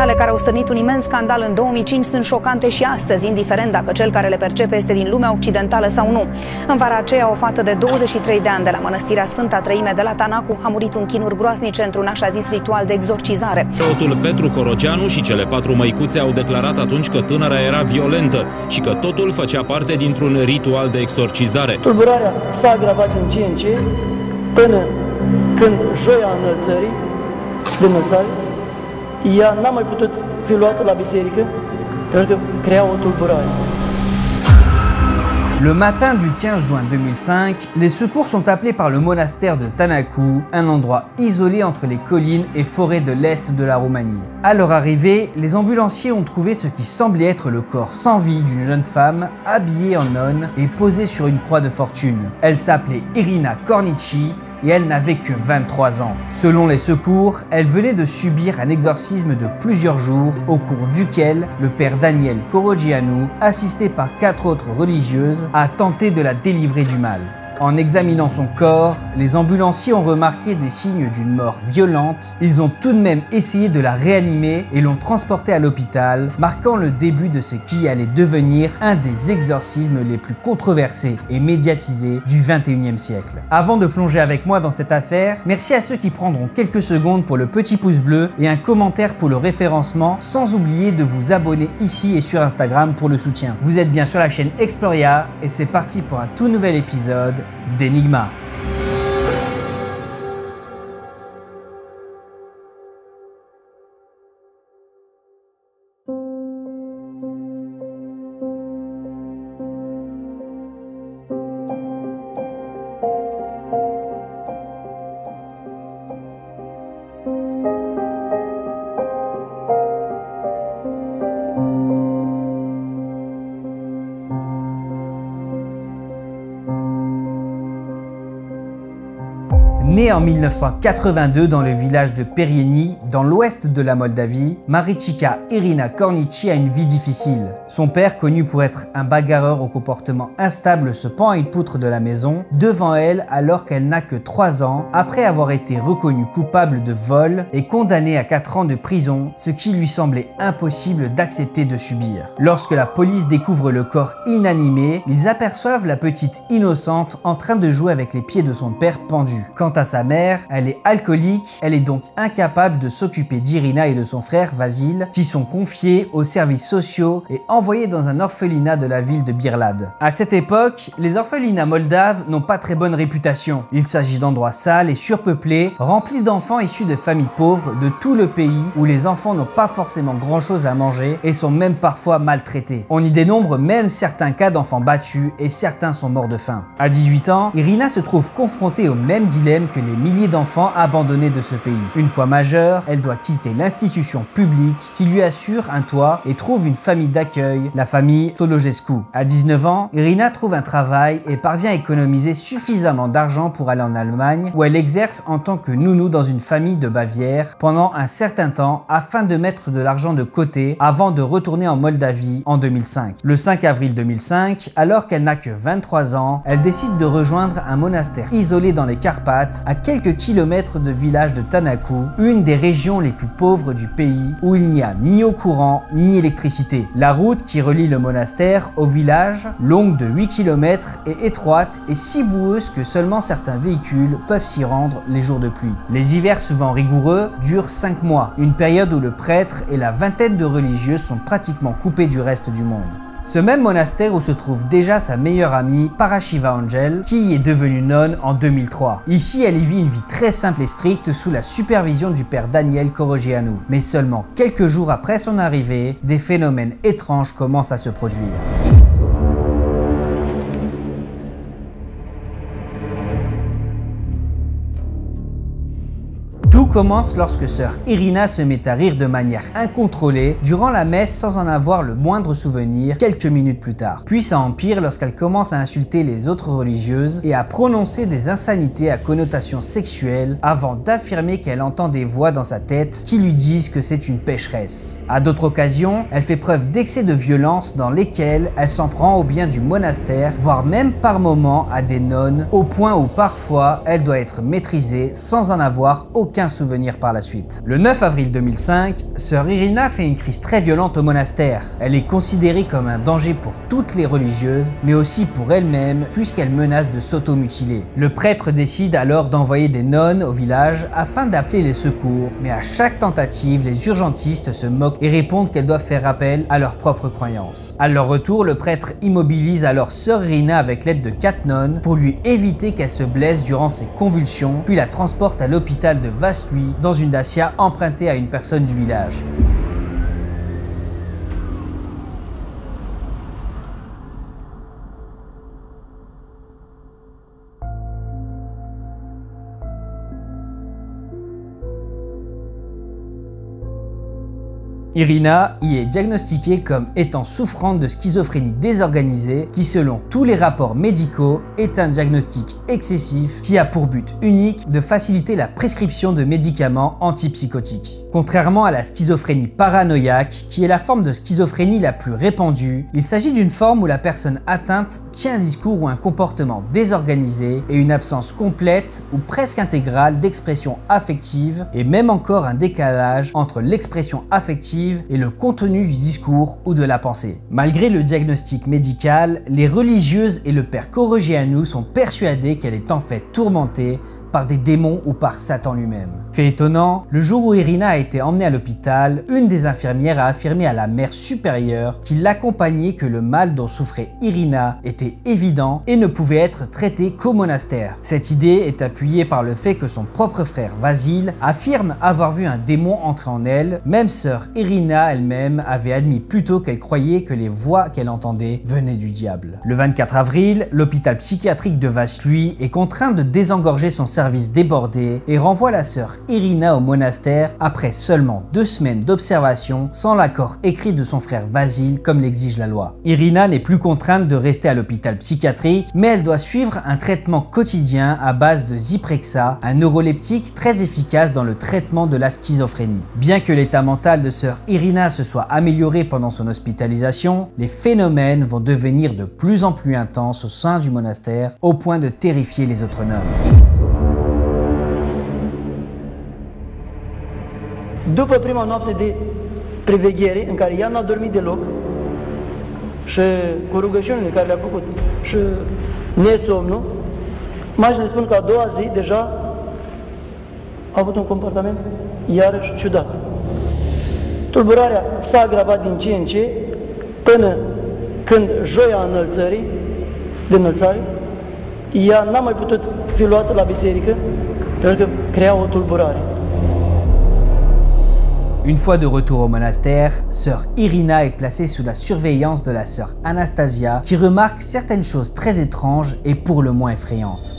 reale care au stârnit un imens scandal în 2005 sunt șocante și astăzi, indiferent dacă cel care le percepe este din lumea occidentală sau nu. În vara aceea, o fată de 23 de ani de la mănăstirea Sfânta Treime de la Tanacu a murit în chinuri groaznice într-un așa zis ritual de exorcizare. Preotul Petru Coroceanu și cele 4 măicuțe au declarat atunci că tânăra era violentă și că totul făcea parte dintr-un ritual de exorcizare. Tulburarea s-a agravat din ce în ce, până când joia de înălțare, ea n-a mai putut fi luată la biserică pentru că crea o tulburare. Le matin du 15 juin 2005, les secours sont appelés par le monastère de Tanacu, un endroit isolé entre les collines et forêts de l'est de la Roumanie. À leur arrivée, les ambulanciers ont trouvé ce qui semblait être le corps sans vie d'une jeune femme habillée en nonne et posée sur une croix de fortune. Elle s'appelait Irina Cornici et elle n'avait que 23 ans. Selon les secours, elle venait de subir un exorcisme de plusieurs jours au cours duquel le père Daniel Corogianu, assisté par 4 autres religieuses, a tenté de la délivrer du mal. En examinant son corps, les ambulanciers ont remarqué des signes d'une mort violente. Ils ont tout de même essayé de la réanimer et l'ont transportée à l'hôpital, marquant le début de ce qui allait devenir un des exorcismes les plus controversés et médiatisés du 21e siècle. Avant de plonger avec moi dans cette affaire, merci à ceux qui prendront quelques secondes pour le petit pouce bleu et un commentaire pour le référencement, sans oublier de vous abonner ici et sur Instagram pour le soutien. Vous êtes bien sur la chaîne Exploria et c'est parti pour un tout nouvel épisode d'Enigma. Née en 1982 dans le village de Perieni, dans l'ouest de la Moldavie, Marichika Irina Cornici a une vie difficile. Son père, connu pour être un bagarreur au comportement instable, se pend à une poutre de la maison, devant elle alors qu'elle n'a que 3 ans, après avoir été reconnue coupable de vol et condamnée à 4 ans de prison, ce qui lui semblait impossible d'accepter de subir. Lorsque la police découvre le corps inanimé, ils aperçoivent la petite innocente en train de jouer avec les pieds de son père pendu. Quant à sa mère, elle est alcoolique, elle est donc incapable de s'occuper d'Irina et de son frère Vasil, qui sont confiés aux services sociaux et envoyés dans un orphelinat de la ville de Birlad. À cette époque, les orphelinats moldaves n'ont pas très bonne réputation. Il s'agit d'endroits sales et surpeuplés, remplis d'enfants issus de familles pauvres de tout le pays, où les enfants n'ont pas forcément grand chose à manger et sont même parfois maltraités. On y dénombre même certains cas d'enfants battus et certains sont morts de faim. À 18 ans, Irina se trouve confrontée au même dilemme que les milliers d'enfants abandonnés de ce pays. Une fois majeure, elle doit quitter l'institution publique qui lui assure un toit et trouve une famille d'accueil, la famille Tologescu. À 19 ans, Irina trouve un travail et parvient à économiser suffisamment d'argent pour aller en Allemagne, où elle exerce en tant que nounou dans une famille de Bavière pendant un certain temps afin de mettre de l'argent de côté avant de retourner en Moldavie en 2005. Le 5 avril 2005, alors qu'elle n'a que 23 ans, elle décide de rejoindre un monastère isolé dans les Carpates, à quelques kilomètres de village de Tanacu, une des régions les plus pauvres du pays où il n'y a ni eau courant ni électricité. La route qui relie le monastère au village, longue de 8 km, est étroite et si boueuse que seulement certains véhicules peuvent s'y rendre les jours de pluie. Les hivers souvent rigoureux durent 5 mois, une période où le prêtre et la vingtaine de religieuses sont pratiquement coupés du reste du monde. Ce même monastère où se trouve déjà sa meilleure amie, Parashiva Angel, qui y est devenue nonne en 2003. Ici, elle y vit une vie très simple et stricte sous la supervision du père Daniel Corogianu. Mais seulement quelques jours après son arrivée, des phénomènes étranges commencent à se produire. Tout commence lorsque sœur Irina se met à rire de manière incontrôlée durant la messe sans en avoir le moindre souvenir quelques minutes plus tard. Puis ça empire lorsqu'elle commence à insulter les autres religieuses et à prononcer des insanités à connotation sexuelle avant d'affirmer qu'elle entend des voix dans sa tête qui lui disent que c'est une pécheresse. À d'autres occasions, elle fait preuve d'excès de violence dans lesquels elle s'en prend aux biens du monastère, voire même par moments à des nonnes, au point où parfois elle doit être maîtrisée sans en avoir aucun souvenir souvenir par la suite. Le 9 avril 2005, sœur Irina fait une crise très violente au monastère. Elle est considérée comme un danger pour toutes les religieuses, mais aussi pour elle-même, puisqu'elle menace de s'automutiler. Le prêtre décide alors d'envoyer des nonnes au village afin d'appeler les secours, mais à chaque tentative, les urgentistes se moquent et répondent qu'elles doivent faire appel à leurs propres croyances. À leur retour, le prêtre immobilise alors sœur Irina avec l'aide de 4 nonnes pour lui éviter qu'elle se blesse durant ses convulsions, puis la transporte à l'hôpital de Vaslui dans une Dacia empruntée à une personne du village. Irina y est diagnostiquée comme étant souffrante de schizophrénie désorganisée qui, selon tous les rapports médicaux, est un diagnostic excessif qui a pour but unique de faciliter la prescription de médicaments antipsychotiques. Contrairement à la schizophrénie paranoïaque, qui est la forme de schizophrénie la plus répandue, il s'agit d'une forme où la personne atteinte tient un discours ou un comportement désorganisé et une absence complète ou presque intégrale d'expression affective et même encore un décalage entre l'expression affective et le contenu du discours ou de la pensée. Malgré le diagnostic médical, les religieuses et le père Korogianu sont persuadés qu'elle est en fait tourmentée par des démons ou par Satan lui-même. Fait étonnant, le jour où Irina a été emmenée à l'hôpital, une des infirmières a affirmé à la mère supérieure qui l'accompagnait que le mal dont souffrait Irina était évident et ne pouvait être traité qu'au monastère. Cette idée est appuyée par le fait que son propre frère Vasil affirme avoir vu un démon entrer en elle. Même sœur Irina elle-même avait admis plus tôt qu'elle croyait que les voix qu'elle entendait venaient du diable. Le 24 avril, l'hôpital psychiatrique de Vaslui est contraint de désengorger son service débordé et renvoie la sœur Irina au monastère après seulement 2 semaines d'observation sans l'accord écrit de son frère Vasil comme l'exige la loi. Irina n'est plus contrainte de rester à l'hôpital psychiatrique, mais elle doit suivre un traitement quotidien à base de Zyprexa, un neuroleptique très efficace dans le traitement de la schizophrénie. Bien que l'état mental de sœur Irina se soit amélioré pendant son hospitalisation, les phénomènes vont devenir de plus en plus intenses au sein du monastère au point de terrifier les autres nonnes. După prima noapte de priveghere, în care ea n-a dormit deloc, și cu rugăciunile care le-a făcut, și nesomnul, mai ne spun că a doua zi deja a avut un comportament iarăși ciudat. Tulburarea s-a agravat din ce în ce, până când joia de înălțare, ea n-a mai putut fi luată la biserică, pentru că crea o tulburare. Une fois de retour au monastère, sœur Irina est placée sous la surveillance de la sœur Anastasia qui remarque certaines choses très étranges et pour le moins effrayantes.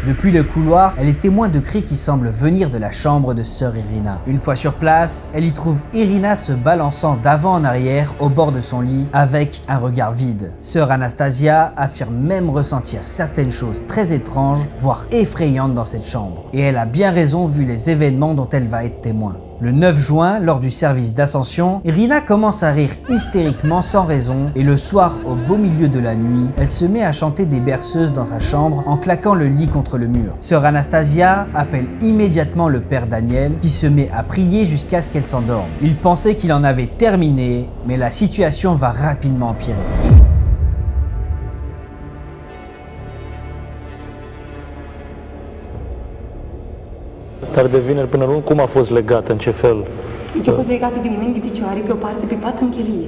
Depuis le couloir, elle est témoin de cris qui semblent venir de la chambre de sœur Irina. Une fois sur place, elle y trouve Irina se balançant d'avant en arrière au bord de son lit avec un regard vide. Sœur Anastasia affirme même ressentir certaines choses très étranges, voire effrayantes dans cette chambre. Et elle a bien raison vu les événements dont elle va être témoin. Le 9 juin, lors du service d'ascension, Irina commence à rire hystériquement sans raison et le soir, au beau milieu de la nuit, elle se met à chanter des berceuses dans sa chambre en claquant le lit contre le mur. Sœur Anastasia appelle immédiatement le père Daniel qui se met à prier jusqu'à ce qu'elle s'endorme. Il pensait qu'il en avait terminé, mais la situation va rapidement empirer. Dar de vineri până luni, cum a fost legată, în ce fel? Deci a fost legată de mâini, de picioare, pe o parte, pe pat, în chelie.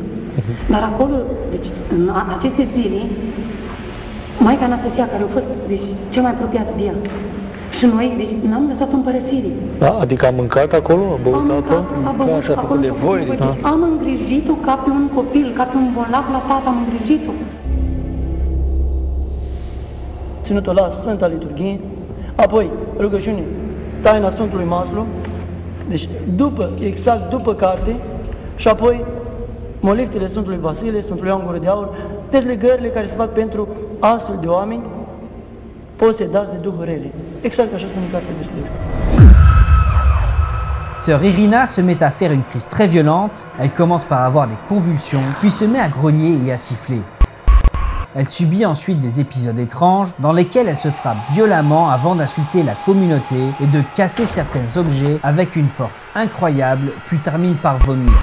Dar acolo, deci, în aceste zile, maica Anastasia, care a fost, deci, cea mai apropiată de ea, și noi, deci, n-am lăsat în părăsire. Da? Adică a mâncat acolo? A băut apă? A băut acolo și a făcut de voi. Deci am îngrijit-o ca pe un copil, ca pe un bolnav la pat, am îngrijit-o. Ținut-o la Sfânta Liturghie, apoi rugăciune, taina Sfântului Maslu, deci exact după carte, și apoi moliftele Sfântului Vasile, Sfântului Ioan Gură de Aur, dezlegările care se fac pentru astfel de oameni posedați de duhuri rele. Exact așa spune cartea de slujbă. Sœur Irina se met à faire une crise très violente, elle commence par avoir des convulsions, puis se met à grogner et à siffler. Elle subit ensuite des épisodes étranges dans lesquels elle se frappe violemment avant d'insulter la communauté et de casser certains objets avec une force incroyable, puis termine par vomir.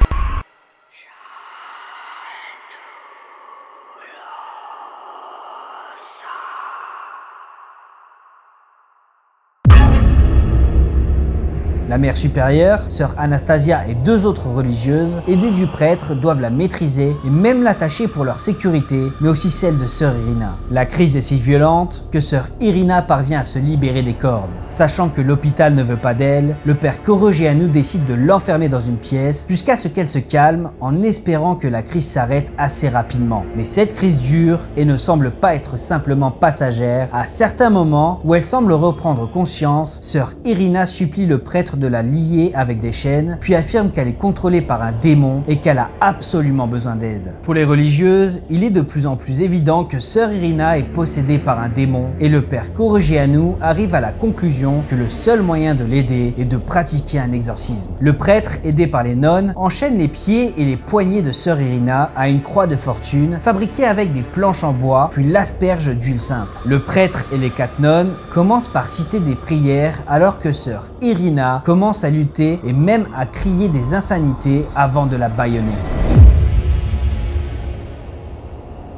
La mère supérieure, sœur Anastasia et 2 autres religieuses, aidées du prêtre, doivent la maîtriser et même l'attacher pour leur sécurité, mais aussi celle de sœur Irina. La crise est si violente que sœur Irina parvient à se libérer des cordes. Sachant que l'hôpital ne veut pas d'elle, le père Korogianu décide de l'enfermer dans une pièce jusqu'à ce qu'elle se calme en espérant que la crise s'arrête assez rapidement. Mais cette crise dure et ne semble pas être simplement passagère. À certains moments où elle semble reprendre conscience, sœur Irina supplie le prêtre de la lier avec des chaînes, puis affirme qu'elle est contrôlée par un démon et qu'elle a absolument besoin d'aide. Pour les religieuses, il est de plus en plus évident que sœur Irina est possédée par un démon et le père Korogianu arrive à la conclusion que le seul moyen de l'aider est de pratiquer un exorcisme. Le prêtre, aidé par les nonnes, enchaîne les pieds et les poignets de sœur Irina à une croix de fortune fabriquée avec des planches en bois, puis l'asperge d'huile sainte. Le prêtre et les 4 nonnes commencent par citer des prières alors que sœur Irina commence à lutter et même à crier des insanités avant de la bâillonner.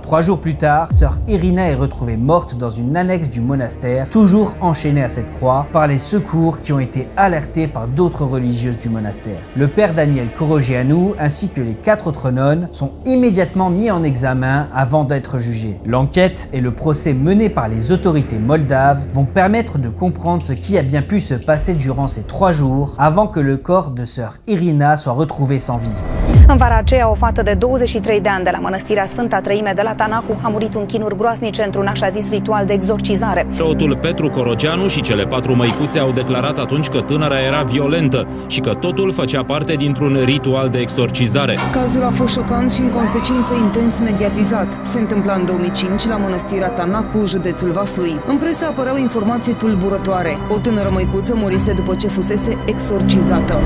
3 jours plus tard, sœur Irina est retrouvée morte dans une annexe du monastère, toujours enchaînée à cette croix par les secours qui ont été alertés par d'autres religieuses du monastère. Le père Daniel Korogianu ainsi que les 4 autres nonnes sont immédiatement mis en examen avant d'être jugés. L'enquête et le procès menés par les autorités moldaves vont permettre de comprendre ce qui a bien pu se passer durant ces 3 jours avant que le corps de sœur Irina soit retrouvé sans vie. În vara aceea, o fată de 23 de ani de la mănăstirea Sfânta Treime de la Tanacu a murit în chinuri groaznice într-un așa zis ritual de exorcizare. Preotul Petru Korogianu și cele 4 măicuțe au declarat atunci că tânăra era violentă și că totul făcea parte dintr-un ritual de exorcizare. Cazul a fost șocant și în consecință intens mediatizat. Se întâmpla în 2005 la mănăstirea Tanacu, județul Vaslui. În presă apăreau informații tulburătoare. O tânără măicuță murise după ce fusese exorcizată.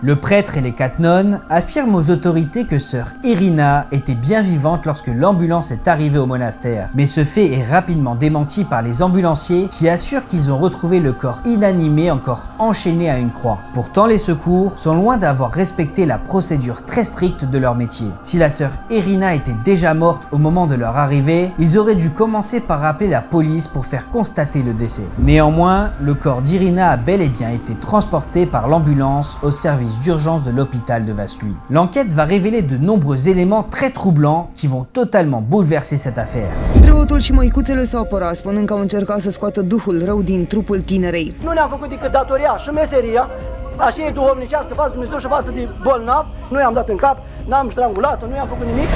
Le prêtre et les 4 nonnes affirment aux autorités que sœur Irina était bien vivante lorsque l'ambulance est arrivée au monastère. Mais ce fait est rapidement démenti par les ambulanciers qui assurent qu'ils ont retrouvé le corps inanimé encore enchaîné à une croix. Pourtant, les secours sont loin d'avoir respecté la procédure très stricte de leur métier. Si la sœur Irina était déjà morte au moment de leur arrivée, ils auraient dû commencer par appeler la police pour faire constater le décès. Néanmoins, le corps d'Irina a bel et bien été transporté par l'ambulance au service d'urgence de l'hôpital de Vaslui. L'enquête va révéler de nombreux éléments très troublants qui vont totalement bouleverser cette affaire. Preotul și măicuțele s-au apărat, spunând că au încercat să scoată duhul rău din trupul tinerei. Nu ne-am făcut decât datoria și meseria, așa e duhovnicească față de Dumnezeu și față de bolnav. Nu i-am dat în cap, n-am strangulat-o, nu i-am făcut nimic.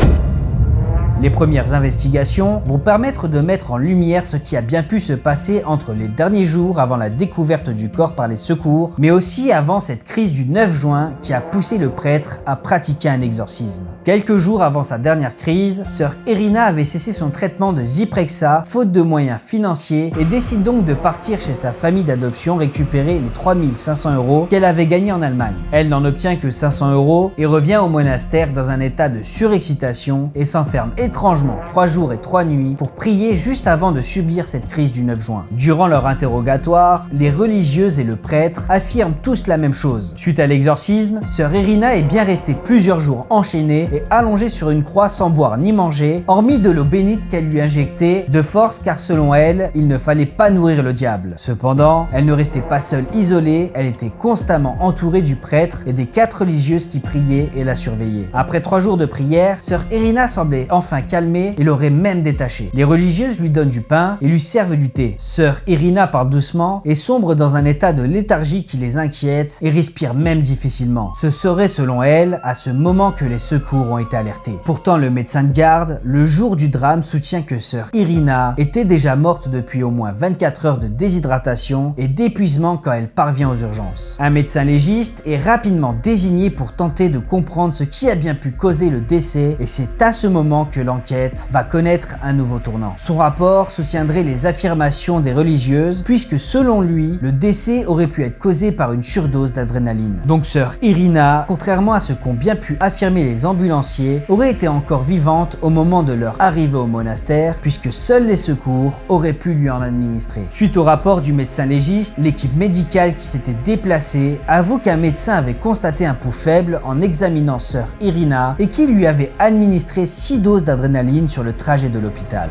Les premières investigations vont permettre de mettre en lumière ce qui a bien pu se passer entre les derniers jours avant la découverte du corps par les secours, mais aussi avant cette crise du 9 juin qui a poussé le prêtre à pratiquer un exorcisme. Quelques jours avant sa dernière crise, sœur Irina avait cessé son traitement de Zyprexa faute de moyens financiers et décide donc de partir chez sa famille d'adoption récupérer les 3500 € qu'elle avait gagnés en Allemagne. Elle n'en obtient que 500 € et revient au monastère dans un état de surexcitation et s'enferme étrangement 3 jours et 3 nuits pour prier juste avant de subir cette crise du 9 juin. Durant leur interrogatoire, les religieuses et le prêtre affirment tous la même chose. Suite à l'exorcisme, sœur Irina est bien restée plusieurs jours enchaînée et allongée sur une croix sans boire ni manger, hormis de l'eau bénite qu'elle lui injectait de force car selon elle, il ne fallait pas nourrir le diable. Cependant, elle ne restait pas seule isolée, elle était constamment entourée du prêtre et des 4 religieuses qui priaient et la surveillaient. Après 3 jours de prière, sœur Irina semblait enfin calmée et l'aurait même détachée. Les religieuses lui donnent du pain et lui servent du thé. Sœur Irina parle doucement et sombre dans un état de léthargie qui les inquiète et respire même difficilement. Ce serait selon elle à ce moment que les secours ont été alertés. Pourtant le médecin de garde, le jour du drame, soutient que sœur Irina était déjà morte depuis au moins 24 heures de déshydratation et d'épuisement quand elle parvient aux urgences. Un médecin légiste est rapidement désigné pour tenter de comprendre ce qui a bien pu causer le décès et c'est à ce moment que l'enquête va connaître un nouveau tournant. Son rapport soutiendrait les affirmations des religieuses puisque selon lui, le décès aurait pu être causé par une surdose d'adrénaline. Donc sœur Irina, contrairement à ce qu'ont bien pu affirmer les ambulanciers, aurait été encore vivante au moment de leur arrivée au monastère puisque seuls les secours auraient pu lui en administrer. Suite au rapport du médecin légiste, l'équipe médicale qui s'était déplacée avoue qu'un médecin avait constaté un pouls faible en examinant sœur Irina et qu'il lui avait administré 6 doses d'adrénaline sur le trajet de l'hôpital.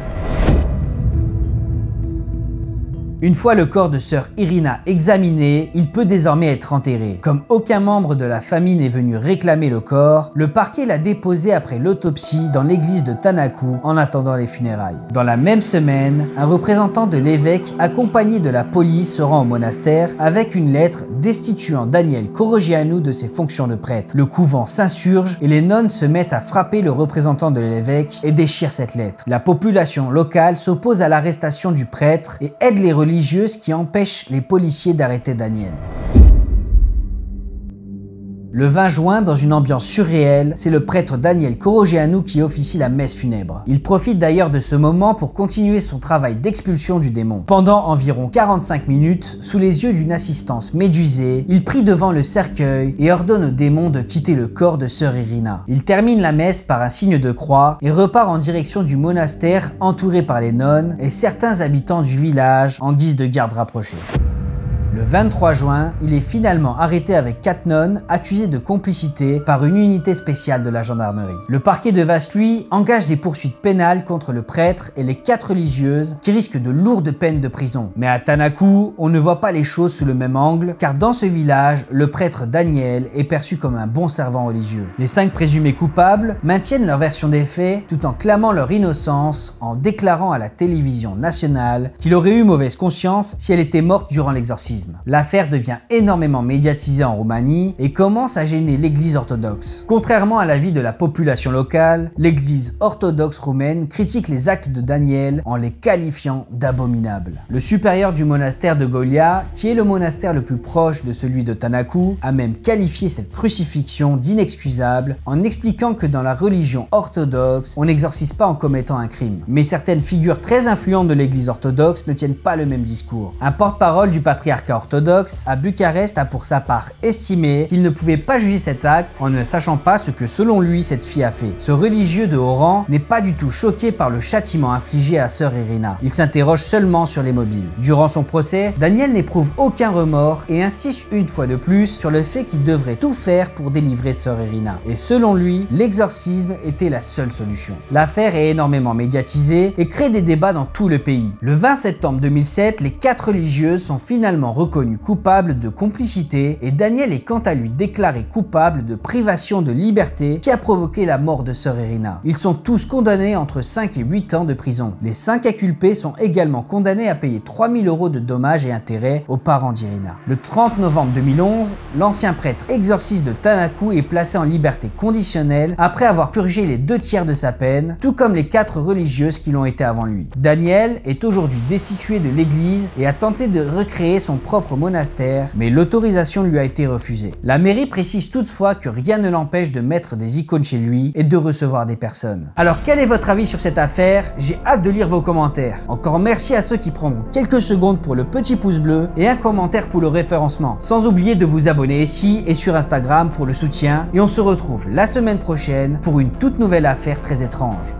Une fois le corps de sœur Irina examiné, il peut désormais être enterré. Comme aucun membre de la famille n'est venu réclamer le corps, le parquet l'a déposé après l'autopsie dans l'église de Tanaku en attendant les funérailles. Dans la même semaine, un représentant de l'évêque accompagné de la police se rend au monastère avec une lettre destituant Daniel Corogianu de ses fonctions de prêtre. Le couvent s'insurge et les nonnes se mettent à frapper le représentant de l'évêque et déchirent cette lettre. La population locale s'oppose à l'arrestation du prêtre et aide les religieuses qui empêchent les policiers d'arrêter Daniel. Le 20 juin, dans une ambiance surréelle, c'est le prêtre Daniel Corogianu qui officie la messe funèbre. Il profite d'ailleurs de ce moment pour continuer son travail d'expulsion du démon. Pendant environ 45 minutes, sous les yeux d'une assistance médusée, il prie devant le cercueil et ordonne au démon de quitter le corps de sœur Irina. Il termine la messe par un signe de croix et repart en direction du monastère entouré par les nonnes et certains habitants du village en guise de garde rapprochée. Le 23 juin, il est finalement arrêté avec 4 nonnes accusées de complicité par une unité spéciale de la gendarmerie. Le parquet de Vaslui engage des poursuites pénales contre le prêtre et les 4 religieuses qui risquent de lourdes peines de prison. Mais à Tanaku, on ne voit pas les choses sous le même angle car dans ce village, le prêtre Daniel est perçu comme un bon servant religieux. Les 5 présumés coupables maintiennent leur version des faits tout en clamant leur innocence en déclarant à la télévision nationale qu'il aurait eu mauvaise conscience si elle était morte durant l'exorcisme. L'affaire devient énormément médiatisée en Roumanie et commence à gêner l'église orthodoxe. Contrairement à l'avis de la population locale, l'église orthodoxe roumaine critique les actes de Daniel en les qualifiant d'abominables. Le supérieur du monastère de Golia, qui est le monastère le plus proche de celui de Tanaku, a même qualifié cette crucifixion d'inexcusable en expliquant que dans la religion orthodoxe, on n'exorcise pas en commettant un crime. Mais certaines figures très influentes de l'église orthodoxe ne tiennent pas le même discours. Un porte-parole du patriarcat orthodoxe à Bucarest a pour sa part estimé qu'il ne pouvait pas juger cet acte en ne sachant pas ce que selon lui cette fille a fait. Ce religieux de haut rang n'est pas du tout choqué par le châtiment infligé à sœur Irina. Il s'interroge seulement sur les mobiles. Durant son procès, Daniel n'éprouve aucun remords et insiste une fois de plus sur le fait qu'il devrait tout faire pour délivrer sœur Irina. Et selon lui, l'exorcisme était la seule solution. L'affaire est énormément médiatisée et crée des débats dans tout le pays. Le 20 septembre 2007, les 4 religieuses sont finalement reconnu coupable de complicité et Daniel est quant à lui déclaré coupable de privation de liberté qui a provoqué la mort de sœur Irina. Ils sont tous condamnés entre 5 et 8 ans de prison. Les 5 inculpés sont également condamnés à payer 3 000 € de dommages et intérêts aux parents d'Irina. Le 30 novembre 2011, l'ancien prêtre exorciste de Tanaku est placé en liberté conditionnelle après avoir purgé les 2/3 de sa peine, tout comme les 4 religieuses qui l'ont été avant lui. Daniel est aujourd'hui destitué de l'église et a tenté de recréer son propre monastère, mais l'autorisation lui a été refusée. La mairie précise toutefois que rien ne l'empêche de mettre des icônes chez lui et de recevoir des personnes. Alors quel est votre avis sur cette affaire? J'ai hâte de lire vos commentaires. Encore merci à ceux qui prendront quelques secondes pour le petit pouce bleu et un commentaire pour le référencement. Sans oublier de vous abonner ici et sur Instagram pour le soutien et on se retrouve la semaine prochaine pour une toute nouvelle affaire très étrange.